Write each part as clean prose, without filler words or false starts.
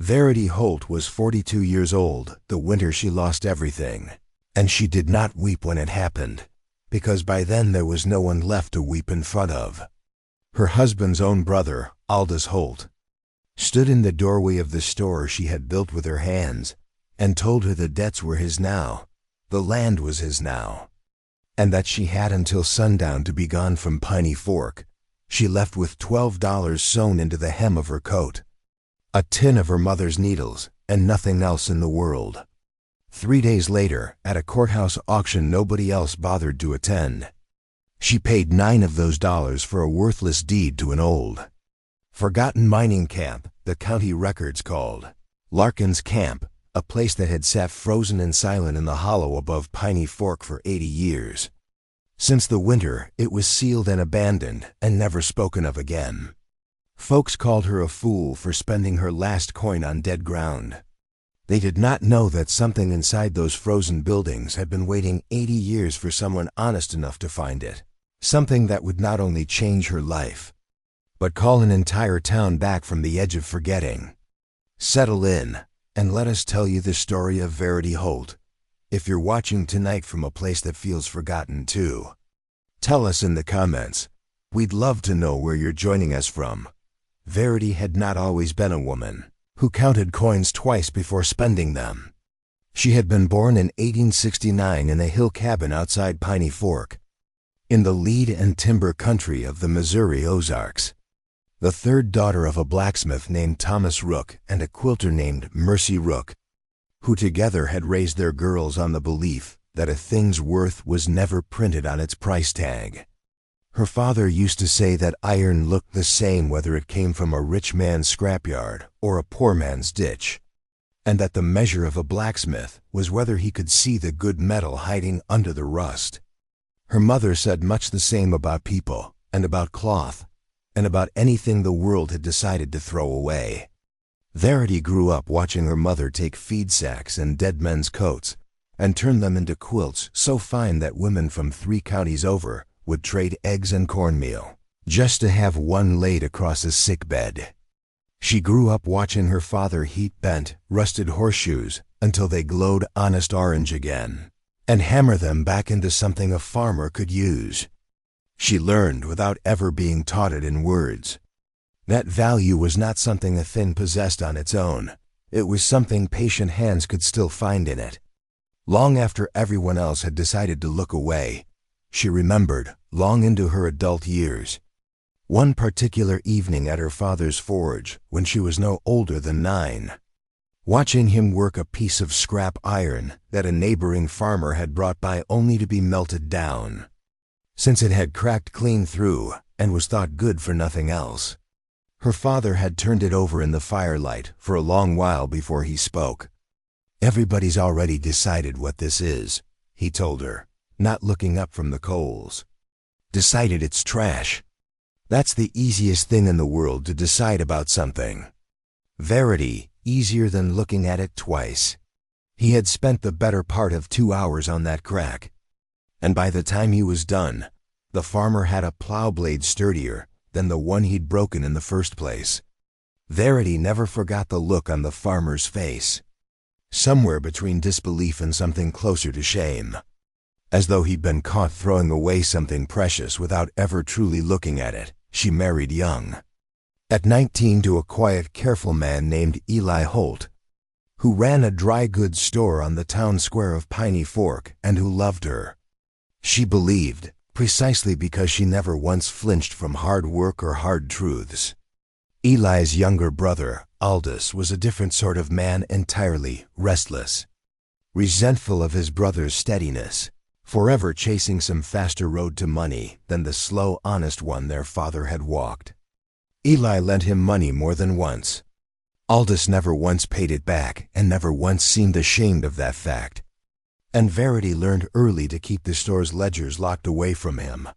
Verity Holt was 42 years old the winter she lost everything, and she did not weep when it happened, because by then there was no one left to weep in front of. Her husband's own brother, Aldous Holt, stood in the doorway of the store she had built with her hands and told her the debts were his now, the land was his now, and that she had until sundown to be gone from Piney Fork. She left with $12 sewn into the hem of her coat, a tin of her mother's needles, and nothing else in the world. 3 days later, at a courthouse auction nobody else bothered to attend, she paid 9 of those dollars for a worthless deed to an old, forgotten mining camp the county records called Larkin's Camp, a place that had sat frozen and silent in the hollow above Piney Fork for 80 years. Since the winter, it was sealed and abandoned and never spoken of again. Folks called her a fool for spending her last coin on dead ground. They did not know that something inside those frozen buildings had been waiting 80 years for someone honest enough to find it. Something that would not only change her life, but call an entire town back from the edge of forgetting. Settle in, and let us tell you the story of Verity Holt. If you're watching tonight from a place that feels forgotten too, tell us in the comments. We'd love to know where you're joining us from. Verity had not always been a woman who counted coins twice before spending them. She had been born in 1869 in a hill cabin outside Piney Fork, in the lead and timber country of the Missouri Ozarks, the third daughter of a blacksmith named Thomas Rook and a quilter named Mercy Rook, who together had raised their girls on the belief that a thing's worth was never printed on its price tag. Her father used to say that iron looked the same whether it came from a rich man's scrapyard or a poor man's ditch, and that the measure of a blacksmith was whether he could see the good metal hiding under the rust. Her mother said much the same about people, and about cloth, and about anything the world had decided to throw away. Verity grew up watching her mother take feed sacks and dead men's coats and turn them into quilts so fine that women from 3 counties over would trade eggs and cornmeal just to have one laid across a sick bed. She grew up watching her father heat bent, rusted horseshoes until they glowed honest orange again, and hammer them back into something a farmer could use. She learned without ever being taught it in words. That value was not something a thing possessed on its own. It was something patient hands could still find in it. Long after everyone else had decided to look away, she remembered, long into her adult years, one particular evening at her father's forge when she was no older than 9, watching him work a piece of scrap iron that a neighboring farmer had brought by only to be melted down, since it had cracked clean through and was thought good for nothing else. Her father had turned it over in the firelight for a long while before he spoke. "Everybody's already decided what this is," he told her, not looking up from the coals. "Decided it's trash. That's the easiest thing in the world to decide about something. Verity, easier than looking at it twice." He had spent the better part of 2 hours on that crack, and by the time he was done, the farmer had a plow blade sturdier than the one he'd broken in the first place. Verity never forgot the look on the farmer's face, somewhere between disbelief and something closer to shame, as though he'd been caught throwing away something precious without ever truly looking at it. She married young, at 19, to a quiet, careful man named Eli Holt, who ran a dry goods store on the town square of Piney Fork and who loved her. She believed, precisely because she never once flinched from hard work or hard truths. Eli's younger brother, Aldous, was a different sort of man entirely, restless, resentful of his brother's steadiness, forever chasing some faster road to money than the slow, honest one their father had walked. Eli lent him money more than once. Aldous never once paid it back and never once seemed ashamed of that fact. And Verity learned early to keep the store's ledgers locked away from him,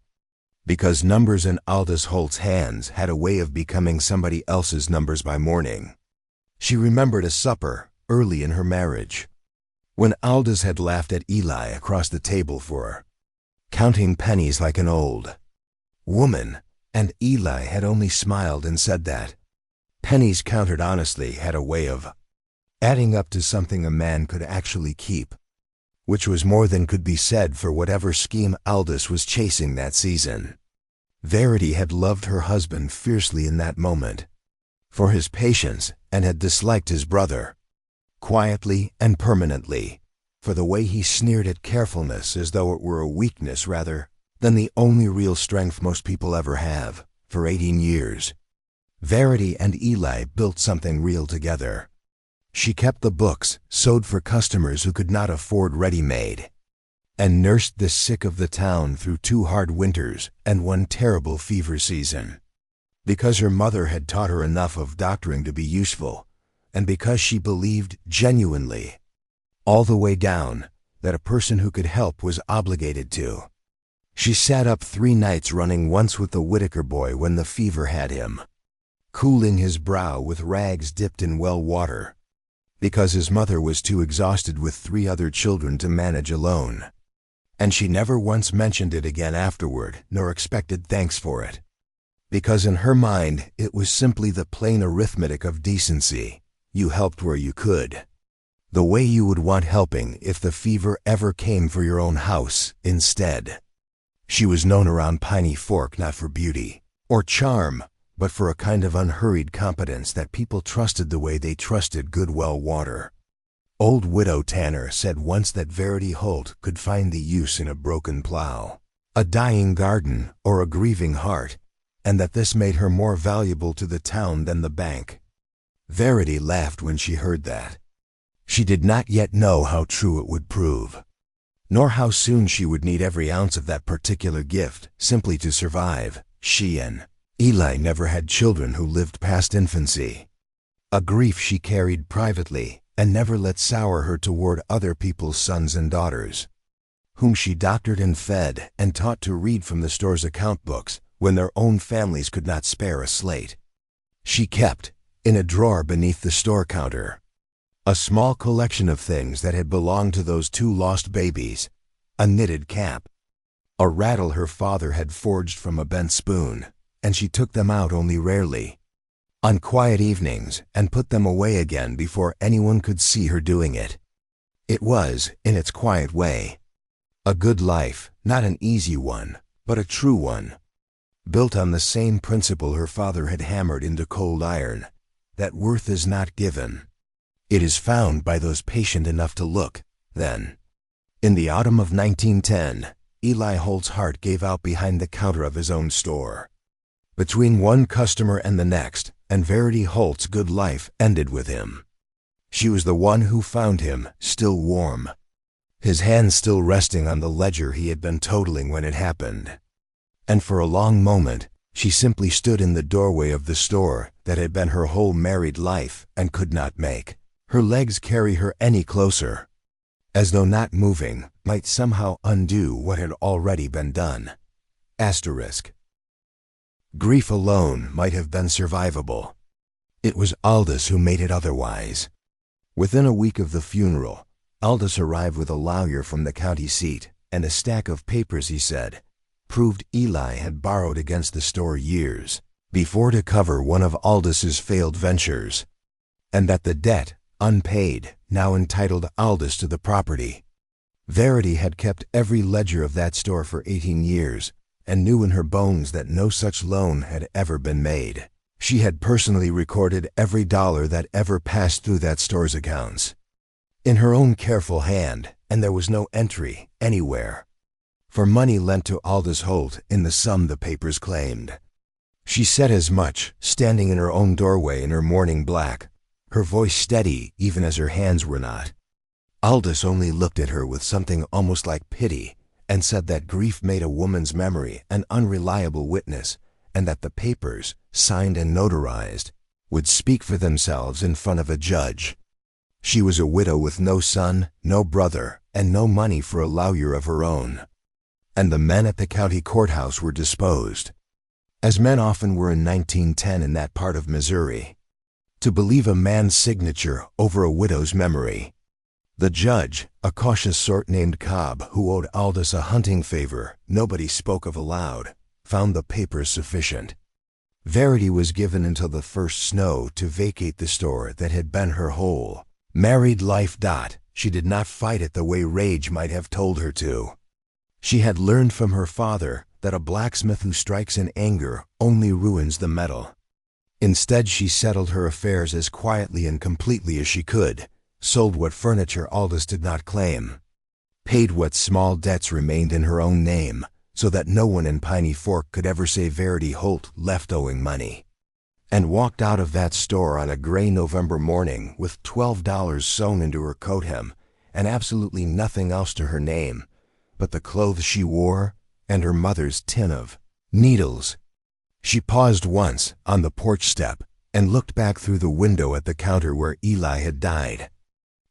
because numbers in Aldous Holt's hands had a way of becoming somebody else's numbers by morning. She remembered a supper early in her marriage, when Aldous had laughed at Eli across the table for her, counting pennies like an old woman, and Eli had only smiled and said that Pennies counted honestly had a way of adding up to something a man could actually keep, which was more than could be said for whatever scheme Aldous was chasing that season. Verity had loved her husband fiercely in that moment, for his patience, and had disliked his brother, quietly and permanently, for the way he sneered at carefulness as though it were a weakness rather than the only real strength most people ever have. For 18 years, Verity and Eli built something real together. She kept the books, sewed for customers who could not afford ready-made, and nursed the sick of the town through 2 hard winters and 1 terrible fever season. Because her mother had taught her enough of doctoring to be useful, and because she believed genuinely, all the way down, that a person who could help was obligated to. She sat up 3 nights running, once with the Whitaker boy when the fever had him, cooling his brow with rags dipped in well water, because his mother was too exhausted with 3 other children to manage alone. And she never once mentioned it again afterward, nor expected thanks for it, because in her mind it was simply the plain arithmetic of decency. You helped where you could, the way you would want helping if the fever ever came for your own house instead. She was known around Piney Fork not for beauty or charm, but for a kind of unhurried competence that people trusted the way they trusted good well water. Old Widow Tanner said once that Verity Holt could find the use in a broken plow, a dying garden, or a grieving heart, and that this made her more valuable to the town than the bank. Verity laughed when she heard that. She did not yet know how true it would prove, nor how soon she would need every ounce of that particular gift simply to survive. She and Eli never had children who lived past infancy, a grief she carried privately and never let sour her toward other people's sons and daughters, whom she doctored and fed and taught to read from the store's account books when their own families could not spare a slate. She kept, in a drawer beneath the store counter, a small collection of things that had belonged to those 2 lost babies: a knitted cap, a rattle her father had forged from a bent spoon, and she took them out only rarely, on quiet evenings, and put them away again before anyone could see her doing it. It was, in its quiet way, a good life, not an easy one, but a true one, built on the same principle her father had hammered into cold iron, that worth is not given. It is found by those patient enough to look, then. In the autumn of 1910, Eli Holt's heart gave out behind the counter of his own store. Between one customer and the next, and Verity Holt's good life ended with him. She was the one who found him, still warm, his hands still resting on the ledger he had been totaling when it happened. And for a long moment, she simply stood in the doorway of the store that had been her whole married life and could not make her legs carry her any closer, as though not moving might somehow undo what had already been done. Asterisk. Grief alone might have been survivable. It was Aldous who made it otherwise. Within a week of the funeral, Aldous arrived with a lawyer from the county seat and a stack of papers he said proved Eli had borrowed against the store years before to cover one of Aldous's failed ventures, and that the debt, unpaid, now entitled Aldous to the property. Verity had kept every ledger of that store for 18 years, and knew in her bones that no such loan had ever been made. She had personally recorded every dollar that ever passed through that store's accounts, in her own careful hand, and there was no entry anywhere for money lent to Aldous Holt in the sum the papers claimed. She said as much, standing in her own doorway in her mourning black, her voice steady even as her hands were not. Aldous only looked at her with something almost like pity, and said that grief made a woman's memory an unreliable witness, and that the papers, signed and notarized, would speak for themselves in front of a judge. She was a widow with no son, no brother, and no money for a lawyer of her own. And the men at the county courthouse were disposed, as men often were in 1910 in that part of Missouri, to believe a man's signature over a widow's memory. The judge, a cautious sort named Cobb, who owed Aldous a hunting favor nobody spoke of aloud, found the papers sufficient. Verity was given until the first snow to vacate the store that had been her whole married life. She did not fight it the way rage might have told her to. She had learned from her father that a blacksmith who strikes in anger only ruins the metal. Instead, she settled her affairs as quietly and completely as she could, sold what furniture Aldous did not claim, paid what small debts remained in her own name, so that no one in Piney Fork could ever say Verity Holt left owing money, and walked out of that store on a gray November morning with $12 sewn into her coat hem and absolutely nothing else to her name but the clothes she wore and her mother's tin of needles. She paused once on the porch step and looked back through the window at the counter where Eli had died,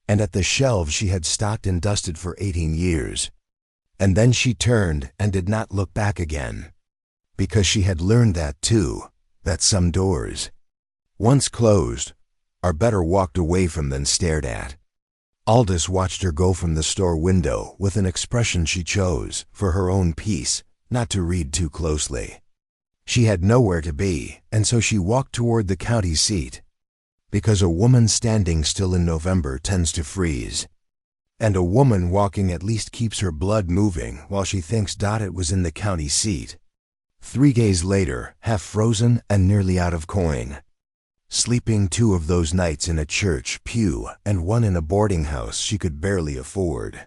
and at the shelves she had stocked and dusted for 18 years. And then she turned and did not look back again, because she had learned that too, that some doors, once closed, are better walked away from than stared at. Aldous watched her go from the store window with an expression she chose, for her own peace, not to read too closely. She had nowhere to be, and so she walked toward the county seat, because a woman standing still in November tends to freeze, and a woman walking at least keeps her blood moving while she thinks it was in the county seat. 3 days later, half frozen and nearly out of coin, sleeping 2 of those nights in a church pew and 1 in a boarding house she could barely afford,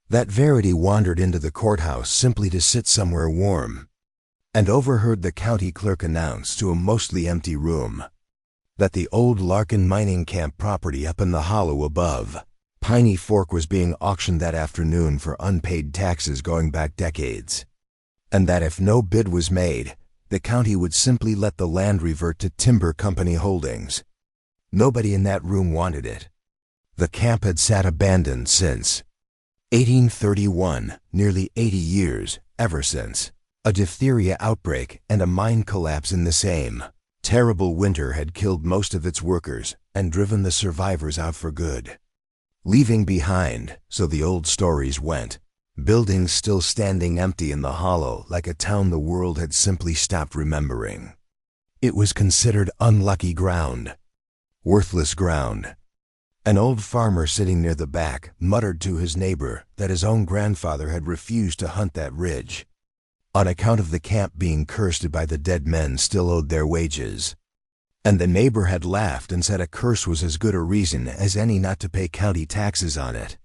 that Verity wandered into the courthouse simply to sit somewhere warm, and overheard the county clerk announce to a mostly empty room that the old Larkin mining camp property up in the hollow above Piney Fork was being auctioned that afternoon for unpaid taxes going back decades, and that if no bid was made, the county would simply let the land revert to timber company holdings. Nobody in that room wanted it. The camp had sat abandoned since 1831, nearly 80 years, ever since a diphtheria outbreak and a mine collapse in the same terrible winter had killed most of its workers and driven the survivors out for good, leaving behind, so the old stories went, buildings still standing empty in the hollow like a town the world had simply stopped remembering. It was considered unlucky ground, worthless ground. An old farmer sitting near the back muttered to his neighbor that his own grandfather had refused to hunt that ridge, on account of the camp being cursed by the dead men still owed their wages. And the neighbor had laughed and said a curse was as good a reason as any not to pay county taxes on it.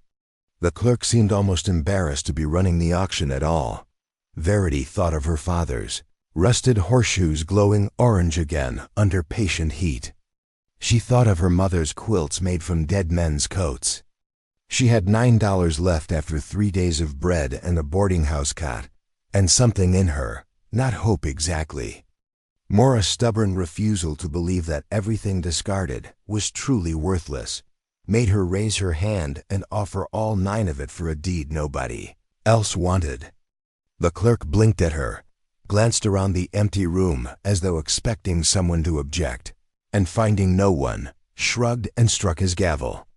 The clerk seemed almost embarrassed to be running the auction at all. Verity thought of her father's rusted horseshoes glowing orange again under patient heat. She thought of her mother's quilts made from dead men's coats. She had $9 left after 3 days of bread and a boarding house cot, and something in her, not hope exactly, more a stubborn refusal to believe that everything discarded was truly worthless, made her raise her hand and offer all 9 of it for a deed nobody else wanted. The clerk blinked at her, glanced around the empty room as though expecting someone to object, and finding no one, shrugged and struck his gavel.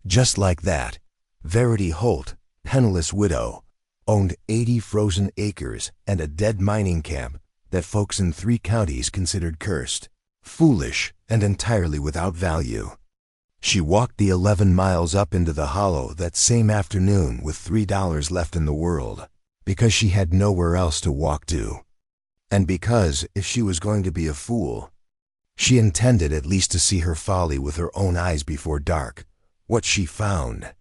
Just like that, Verity Holt, penniless widow, owned 80 frozen acres and a dead mining camp that folks in 3 counties considered cursed, foolish, and entirely without value. She walked the 11 miles up into the hollow that same afternoon with $3 left in the world, because she had nowhere else to walk to, and because, if she was going to be a fool, she intended at least to see her folly with her own eyes before dark. What she found,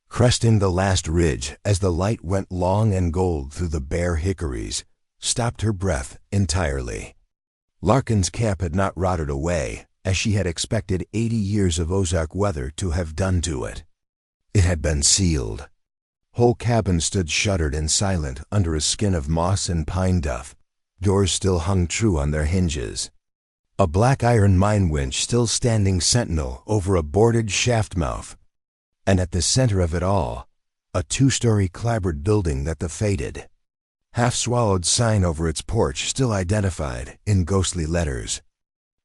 cresting the last ridge as the light went long and gold through the bare hickories, stopped her breath entirely. Larkin's camp had not rotted away, as she had expected 80 years of Ozark weather to have done to it. It had been sealed. Whole cabins stood shuttered and silent under a skin of moss and pine duff. Doors still hung true on their hinges. A black iron mine winch still standing sentinel over a boarded shaft mouth. And at the center of it all, a 2-story clapboard building that the faded, half-swallowed sign over its porch still identified in ghostly letters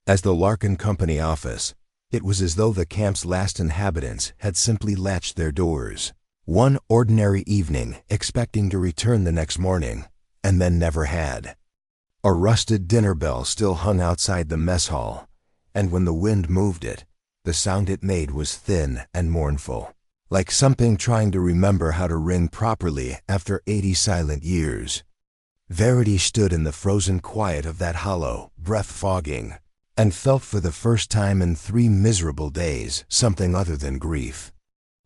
as the Larkin Company office. It was as though the camp's last inhabitants had simply latched their doors one ordinary evening, expecting to return the next morning, and then never had. A rusted dinner bell still hung outside the mess hall, and when the wind moved it, the sound it made was thin and mournful, like something trying to remember how to ring properly after 80 silent years. Verity stood in the frozen quiet of that hollow, breath-fogging, and felt for the first time in 3 miserable days something other than grief.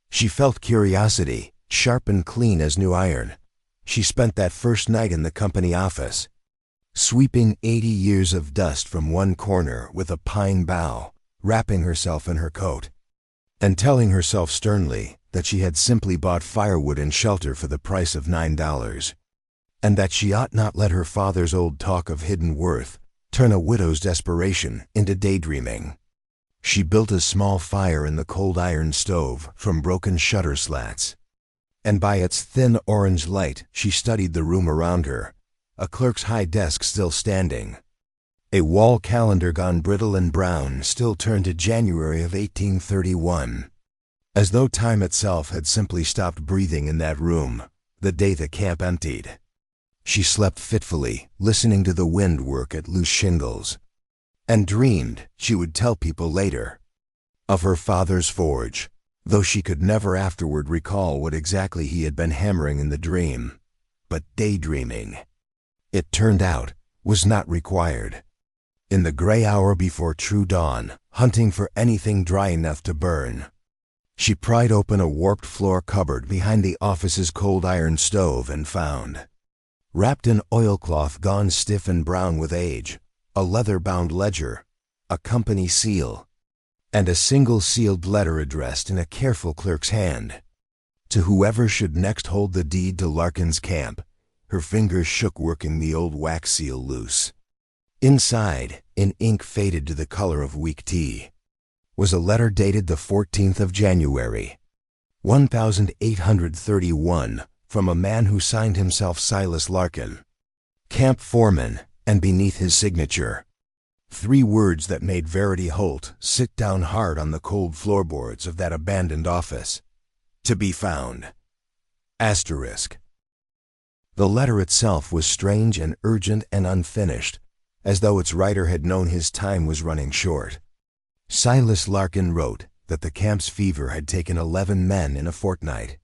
She felt curiosity, sharp and clean as new iron. She spent that first night in the company office, sweeping 80 years of dust from one corner with a pine bough, wrapping herself in her coat, and telling herself sternly that she had simply bought firewood and shelter for the price of $9, and that she ought not let her father's old talk of hidden worth turn a widow's desperation into daydreaming. She built a small fire in the cold iron stove from broken shutter slats, and by its thin orange light she studied the room around her, a clerk's high desk still standing, a wall calendar gone brittle and brown still turned to January of 1831, as though time itself had simply stopped breathing in that room the day the camp emptied. She slept fitfully, listening to the wind work at loose shingles, and dreamed, she would tell people later, of her father's forge, though she could never afterward recall what exactly he had been hammering in the dream. But daydreaming, it turned out, was not required. In the gray hour before true dawn, hunting for anything dry enough to burn, she pried open a warped floor cupboard behind the office's cold iron stove and found, wrapped in oilcloth gone stiff and brown with age, a leather-bound ledger, a company seal, and a single sealed letter addressed in a careful clerk's hand, to whoever should next hold the deed to Larkin's camp. Her fingers shook working the old wax seal loose. Inside, in ink faded to the color of weak tea, was a letter dated the 14th of January, 1831, from a man who signed himself Silas Larkin, camp foreman, and beneath his signature, 3 words that made Verity Holt sit down hard on the cold floorboards of that abandoned office. To be found. Asterisk. The letter itself was strange and urgent and unfinished, as though its writer had known his time was running short. Silas Larkin wrote that the camp's fever had taken 11 men in a fortnight,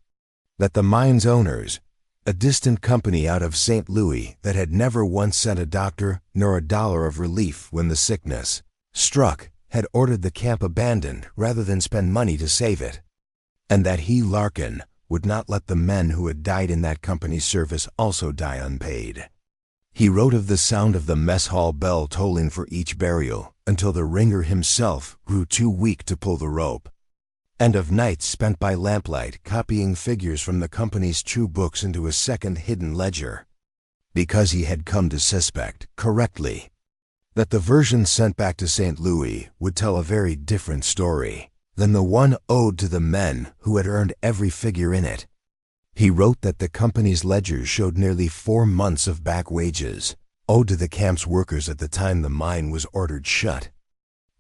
that the mine's owners, a distant company out of St. Louis that had never once sent a doctor nor a dollar of relief when the sickness struck, had ordered the camp abandoned rather than spend money to save it, and that he, Larkin, would not let the men who had died in that company's service also die unpaid. He wrote of the sound of the mess hall bell tolling for each burial until the ringer himself grew too weak to pull the rope, and of nights spent by lamplight copying figures from the company's true books into a second hidden ledger, because he had come to suspect, correctly, that the version sent back to St. Louis would tell a very different story than the one owed to the men who had earned every figure in it. He wrote that the company's ledgers showed nearly 4 months of back wages, owed to the camp's workers at the time the mine was ordered shut.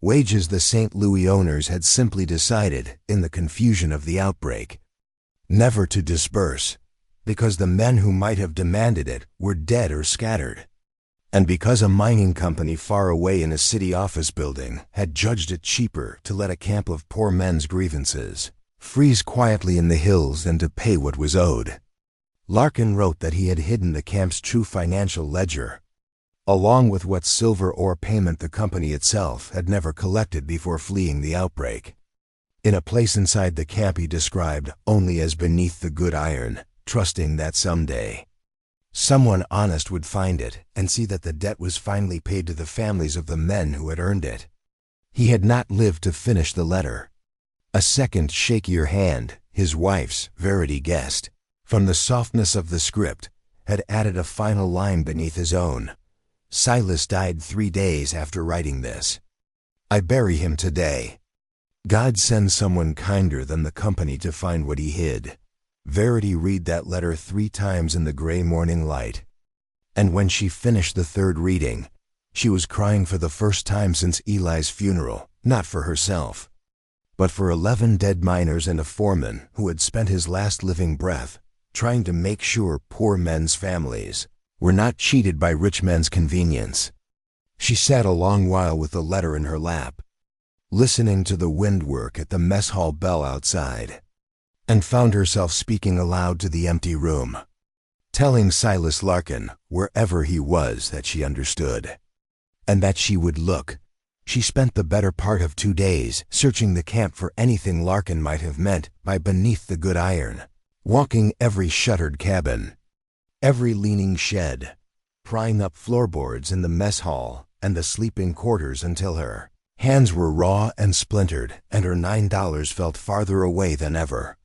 Wages the St. Louis owners had simply decided, in the confusion of the outbreak, never to disburse, because the men who might have demanded it were dead or scattered, and because a mining company far away in a city office building had judged it cheaper to let a camp of poor men's grievances freeze quietly in the hills than to pay what was owed. Larkin wrote that he had hidden the camp's true financial ledger, along with what silver ore payment the company itself had never collected before fleeing the outbreak, in a place inside the camp he described only as beneath the good iron, trusting that someday someone honest would find it and see that the debt was finally paid to the families of the men who had earned it. He had not lived to finish the letter. A second shakier hand, his wife's, Verity guessed, from the softness of the script, had added a final line beneath his own. Silas died 3 days after writing this. I bury him today. God send someone kinder than the company to find what he hid. Verity read that letter 3 times in the gray morning light, and when she finished the 3rd reading, she was crying for the first time since Eli's funeral, not for herself, but for 11 dead miners and a foreman who had spent his last living breath trying to make sure poor men's families were not cheated by rich men's convenience. She sat a long while with the letter in her lap, listening to the wind work at the mess hall bell outside, and found herself speaking aloud to the empty room, telling Silas Larkin, wherever he was, that she understood, and that she would look. She spent the better part of 2 days searching the camp for anything Larkin might have meant by beneath the good iron, walking every shuttered cabin, every leaning shed, prying up floorboards in the mess hall and the sleeping quarters until her hands were raw and splintered and her $9 felt farther away than ever.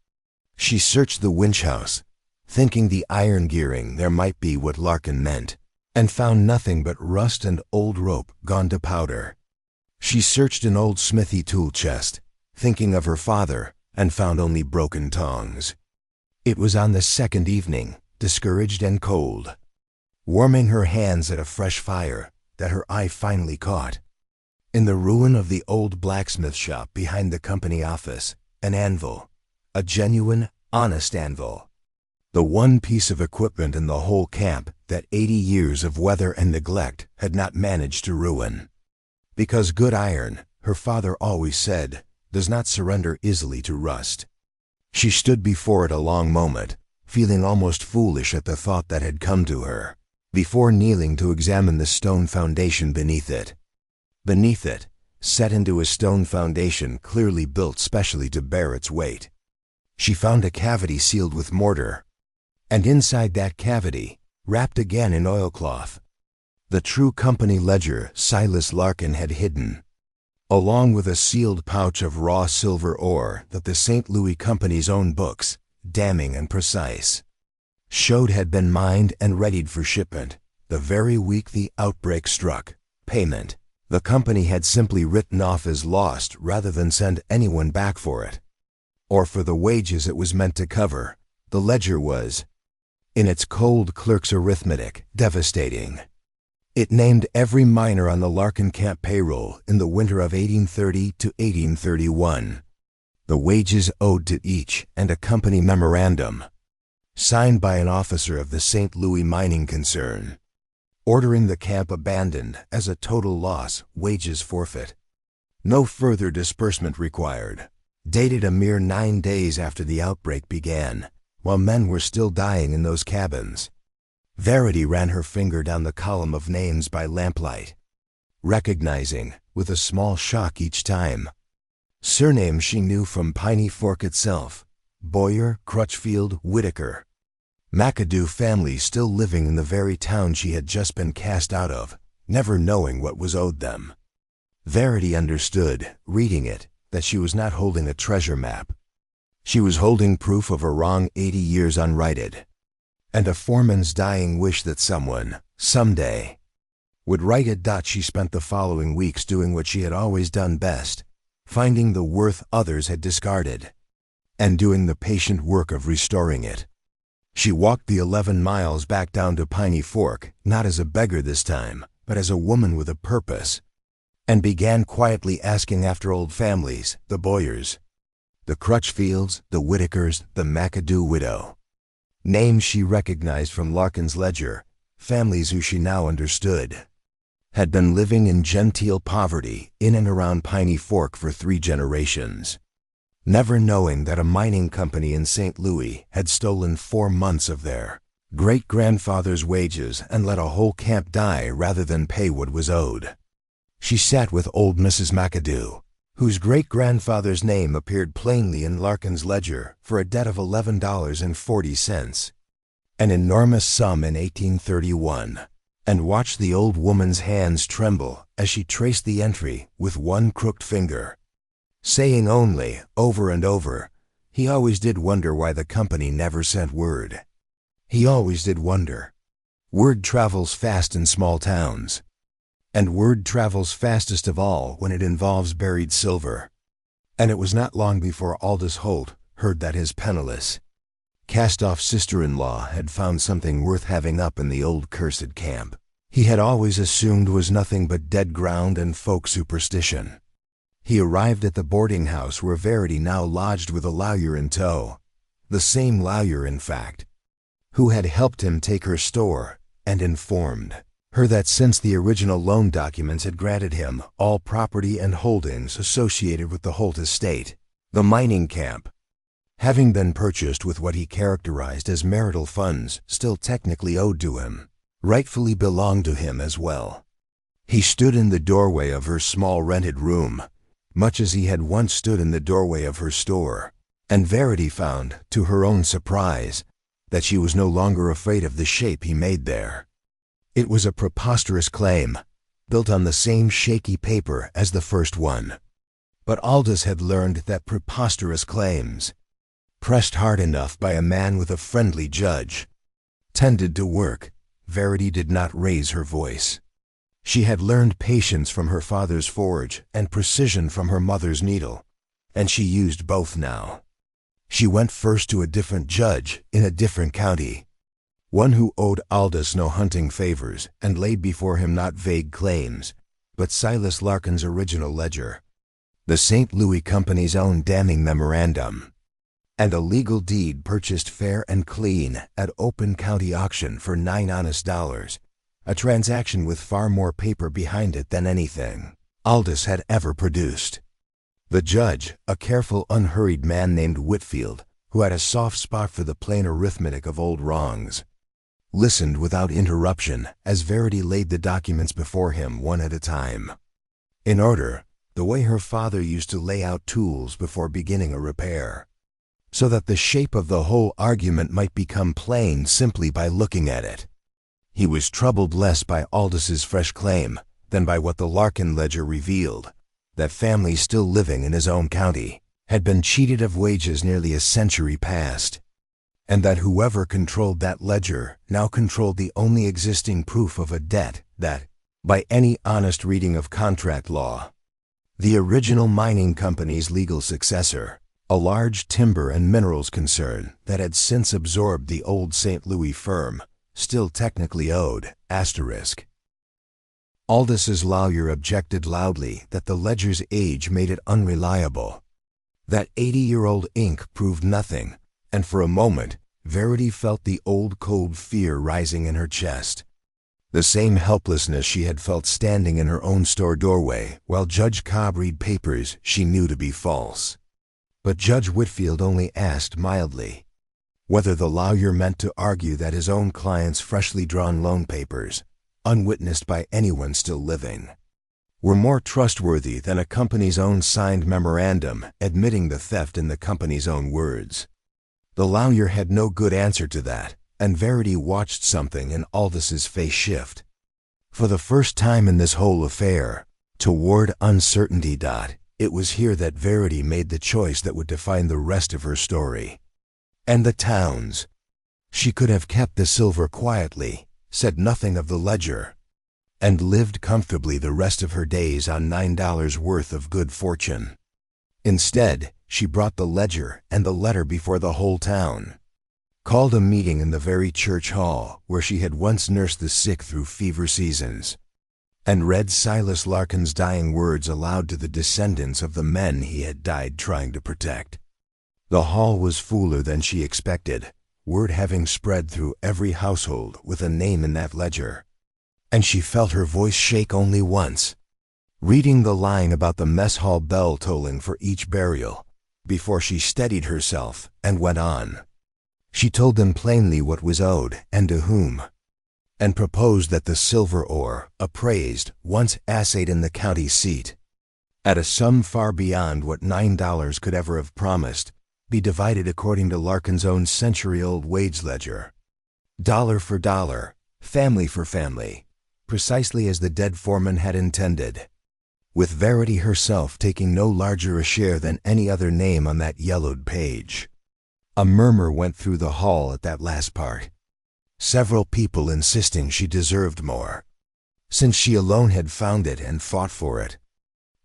She searched the winch house, thinking the iron gearing there might be what Larkin meant, and found nothing but rust and old rope gone to powder. She searched an old smithy tool chest, thinking of her father, and found only broken tongs. It was on the second evening, discouraged and cold, warming her hands at a fresh fire, that her eye finally caught, in the ruin of the old blacksmith shop behind the company office, an anvil, a genuine, honest anvil, the one piece of equipment in the whole camp that 80 years of weather and neglect had not managed to ruin. Because good iron, her father always said, does not surrender easily to rust. She stood before it a long moment, feeling almost foolish at the thought that had come to her, before kneeling to examine the stone foundation beneath it. Beneath it, set into a stone foundation clearly built specially to bear its weight, she found a cavity sealed with mortar, and inside that cavity, wrapped again in oilcloth, the true company ledger Silas Larkin had hidden, along with a sealed pouch of raw silver ore that the St. Louis Company's own books, damning and precise, showed had been mined and readied for shipment the very week the outbreak struck. Payment, the company had simply written off as lost rather than send anyone back for it, or for the wages it was meant to cover. The ledger was, in its cold clerk's arithmetic, devastating. It named every miner on the Larkin camp payroll in the winter of 1830 to 1831, the wages owed to each, and a company memorandum, signed by an officer of the St. Louis mining concern, ordering the camp abandoned as a total loss, wages forfeit, no further disbursement required, dated a mere 9 days after the outbreak began, while men were still dying in those cabins. Verity ran her finger down the column of names by lamplight, recognizing, with a small shock each time, surnames she knew from Piney Fork itself: Boyer, Crutchfield, Whitaker. McAdoo family still living in the very town she had just been cast out of, never knowing what was owed them. Verity understood, reading it, that she was not holding a treasure map. She was holding proof of a wrong 80 years unrighted, and a foreman's dying wish that someone, someday, would right it. She spent the following weeks doing what she had always done best, finding the worth others had discarded, and doing the patient work of restoring it. She walked the 11 miles back down to Piney Fork, not as a beggar this time, but as a woman with a purpose, and began quietly asking after old families, the Boyers, the Crutchfields, the Whitakers, the McAdoo widow. Names she recognized from Larkin's ledger, families who she now understood had been living in genteel poverty in and around Piney Fork for 3 generations, never knowing that a mining company in St. Louis had stolen 4 months of their great-grandfather's wages and let a whole camp die rather than pay what was owed. She sat with old Mrs. McAdoo, whose great-grandfather's name appeared plainly in Larkin's ledger for a debt of $11.40, an enormous sum in 1831, and watched the old woman's hands tremble as she traced the entry with one crooked finger, saying only, over and over, he always did wonder why the company never sent word. He always did wonder. Word travels fast in small towns, and word travels fastest of all when it involves buried silver. And it was not long before Aldous Holt heard that his penniless, cast-off sister-in-law had found something worth having up in the old cursed camp he had always assumed was nothing but dead ground and folk superstition. He arrived at the boarding house where Verity now lodged with a lawyer in tow, the same lawyer, in fact, who had helped him take her store and informed her that since the original loan documents had granted him all property and holdings associated with the Holt estate, the mining camp, having been purchased with what he characterized as marital funds still technically owed to him, rightfully belonged to him as well. He stood in the doorway of her small rented room, much as he had once stood in the doorway of her store, and Verity found, to her own surprise, that she was no longer afraid of the shape he made there. It was a preposterous claim, built on the same shaky paper as the first one. But Aldous had learned that preposterous claims, pressed hard enough by a man with a friendly judge, tended to work. Verity did not raise her voice. She had learned patience from her father's forge and precision from her mother's needle, and she used both now. She went first to a different judge in a different county, one who owed Aldous no hunting favors and laid before him not vague claims, but Silas Larkin's original ledger, the St. Louis Company's own damning memorandum, and a legal deed purchased fair and clean at open county auction for $9 honest, a transaction with far more paper behind it than anything Aldous had ever produced. The judge, a careful, unhurried man named Whitfield, who had a soft spot for the plain arithmetic of old wrongs, listened without interruption as Verity laid the documents before him one at a time, in order, the way her father used to lay out tools before beginning a repair, so that the shape of the whole argument might become plain simply by looking at it. He was troubled less by Aldous's fresh claim than by what the Larkin ledger revealed, that families still living in his own county had been cheated of wages nearly a century past, and that whoever controlled that ledger now controlled the only existing proof of a debt that, by any honest reading of contract law, the original mining company's legal successor, a large timber and minerals concern that had since absorbed the old St. Louis firm, still technically owed, asterisk. Aldous's lawyer objected loudly that the ledger's age made it unreliable. That 80-year-old ink proved nothing, and for a moment, Verity felt the old cold fear rising in her chest. The same helplessness she had felt standing in her own store doorway while Judge Cobb read papers she knew to be false. But Judge Whitfield only asked mildly whether the lawyer meant to argue that his own client's freshly drawn loan papers, unwitnessed by anyone still living, were more trustworthy than a company's own signed memorandum admitting the theft in the company's own words. The lawyer had no good answer to that, and Verity watched something in Aldous's face shift. For the first time in this whole affair, toward uncertainty. It was here that Verity made the choice that would define the rest of her story. And the towns. She could have kept the silver quietly, said nothing of the ledger, and lived comfortably the rest of her days on $9 worth of good fortune. Instead, she brought the ledger and the letter before the whole town, called a meeting in the very church hall where she had once nursed the sick through fever seasons, and read Silas Larkin's dying words aloud to the descendants of the men he had died trying to protect. The hall was fuller than she expected, word having spread through every household with a name in that ledger, and she felt her voice shake only once, reading the line about the mess hall bell tolling for each burial, before she steadied herself and went on. She told them plainly what was owed and to whom, and proposed that the silver ore, appraised, once assayed in the county seat, at a sum far beyond what $9 could ever have promised, be divided according to Larkin's own century-old wage ledger, dollar for dollar, family for family, precisely as the dead foreman had intended, with Verity herself taking no larger a share than any other name on that yellowed page. A murmur went through the hall at that last part, several people insisting she deserved more, since she alone had found it and fought for it.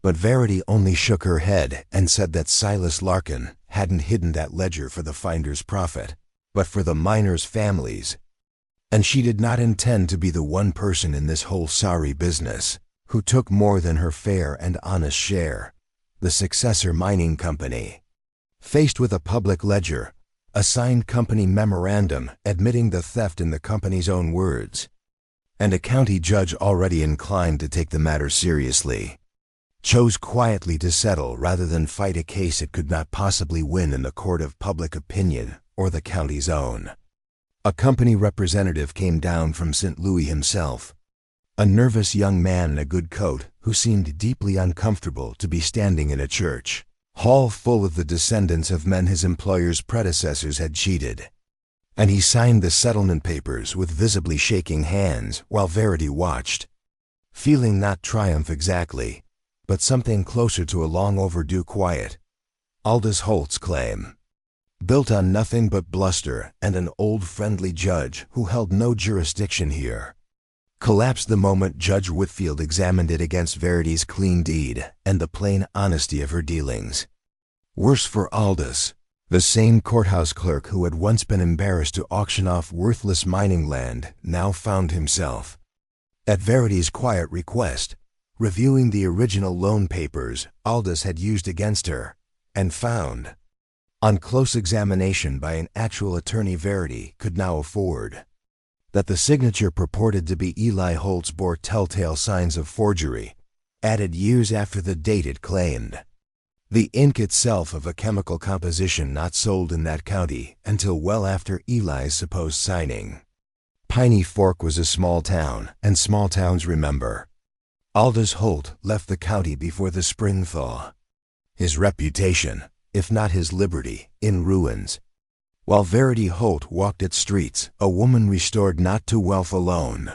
But Verity only shook her head and said that Silas Larkin hadn't hidden that ledger for the finder's profit, but for the miners' families, and she did not intend to be the one person in this whole sorry business who took more than her fair and honest share, the successor mining company. Faced with a public ledger, a signed company memorandum admitting the theft in the company's own words, and a county judge already inclined to take the matter seriously chose quietly to settle rather than fight a case it could not possibly win in the court of public opinion or the county's own. A company representative came down from St. Louis himself, a nervous young man in a good coat who seemed deeply uncomfortable to be standing in a church hall full of the descendants of men his employer's predecessors had cheated. And he signed the settlement papers with visibly shaking hands while Verity watched, feeling not triumph exactly, but something closer to a long overdue quiet. Aldous Holt's claim, built on nothing but bluster and an old friendly judge who held no jurisdiction here, collapsed the moment Judge Whitfield examined it against Verity's clean deed and the plain honesty of her dealings. Worse for Aldous, the same courthouse clerk who had once been embarrassed to auction off worthless mining land now found himself, at Verity's quiet request, reviewing the original loan papers Aldous had used against her, and found, on close examination by an actual attorney Verity could now afford, that the signature purported to be Eli Holt's bore telltale signs of forgery, added years after the date it claimed. The ink itself of a chemical composition not sold in that county until well after Eli's supposed signing. Piney Fork was a small town, and small towns remember. Aldous Holt left the county before the spring thaw, his reputation, if not his liberty, in ruins. While Verity Holt walked its streets, a woman restored not to wealth alone,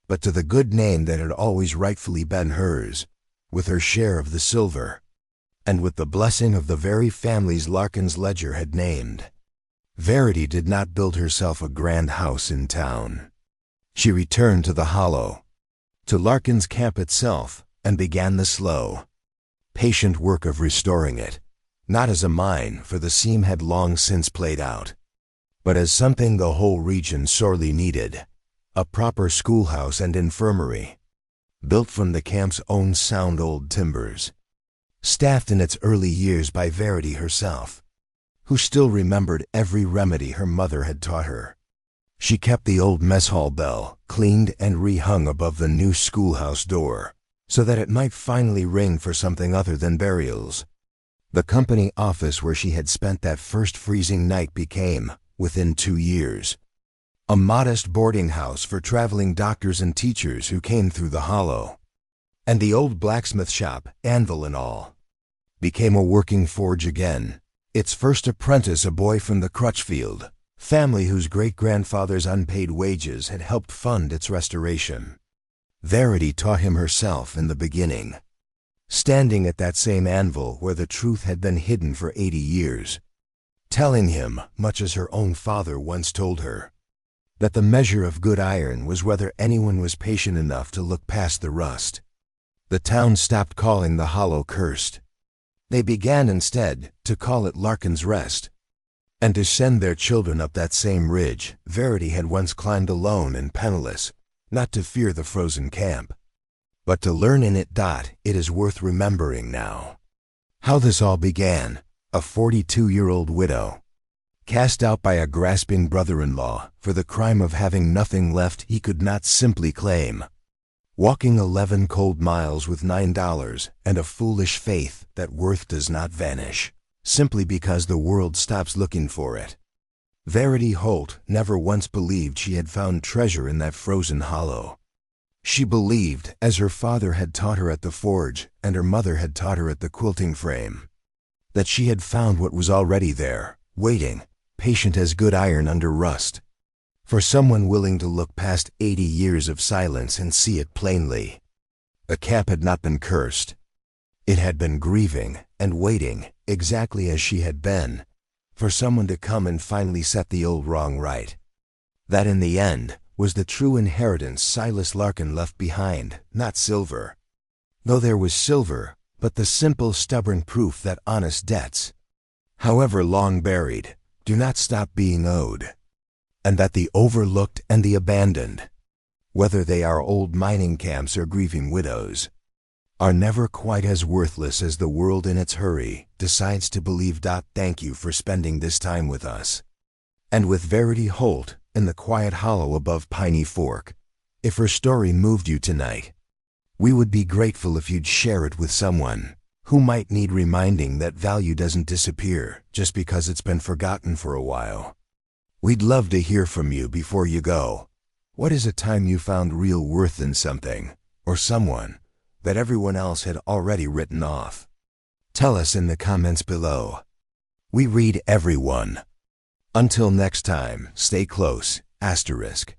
but to the good name that had always rightfully been hers, with her share of the silver, and with the blessing of the very families Larkin's ledger had named. Verity did not build herself a grand house in town. She returned to the hollow, to Larkin's camp itself, and began the slow, patient work of restoring it, not as a mine, for the seam had long since played out, but as something the whole region sorely needed, a proper schoolhouse and infirmary, built from the camp's own sound old timbers, staffed in its early years by Verity herself, who still remembered every remedy her mother had taught her. She kept the old mess hall bell cleaned and rehung above the new schoolhouse door, so that it might finally ring for something other than burials. The company office where she had spent that first freezing night became, within 2 years, a modest boarding house for traveling doctors and teachers who came through the hollow. And the old blacksmith shop, anvil and all, became a working forge again, its first apprentice a boy from the Crutchfield family whose great-grandfather's unpaid wages had helped fund its restoration. Verity taught him herself in the beginning, standing at that same anvil where the truth had been hidden for 80 years, telling him, much as her own father once told her, that the measure of good iron was whether anyone was patient enough to look past the rust. The town stopped calling the hollow cursed. They began instead to call it Larkin's Rest, and to send their children up that same ridge Verity had once climbed alone and penniless, not to fear the frozen camp, but to learn in it. It is worth remembering now how this all began. A 42-year-old widow, cast out by a grasping brother-in-law for the crime of having nothing left he could not simply claim, walking 11 cold miles with $9 and a foolish faith that worth does not vanish, simply because the world stops looking for it. Verity Holt never once believed she had found treasure in that frozen hollow. She believed, as her father had taught her at the forge and her mother had taught her at the quilting frame, that she had found what was already there, waiting, patient as good iron under rust, for someone willing to look past 80 years of silence and see it plainly. The camp had not been cursed. It had been grieving and waiting, exactly as she had been, for someone to come and finally set the old wrong right. That in the end was the true inheritance Silas Larkin left behind, not silver, though there was silver, but the simple stubborn proof that honest debts, however long buried, do not stop being owed, and that the overlooked and the abandoned, whether they are old mining camps or grieving widows, are never quite as worthless as the world in its hurry decides to believe. Thank you for spending this time with us. And with Verity Holt in the quiet hollow above Piney Fork, If her story moved you tonight, we would be grateful if you'd share it with someone who might need reminding that value doesn't disappear just because it's been forgotten for a while. We'd love to hear from you before you go. What is a time you found real worth in something or someone that everyone else had already written off? Tell us in the comments below. We read everyone. Until next time, stay close, asterisk.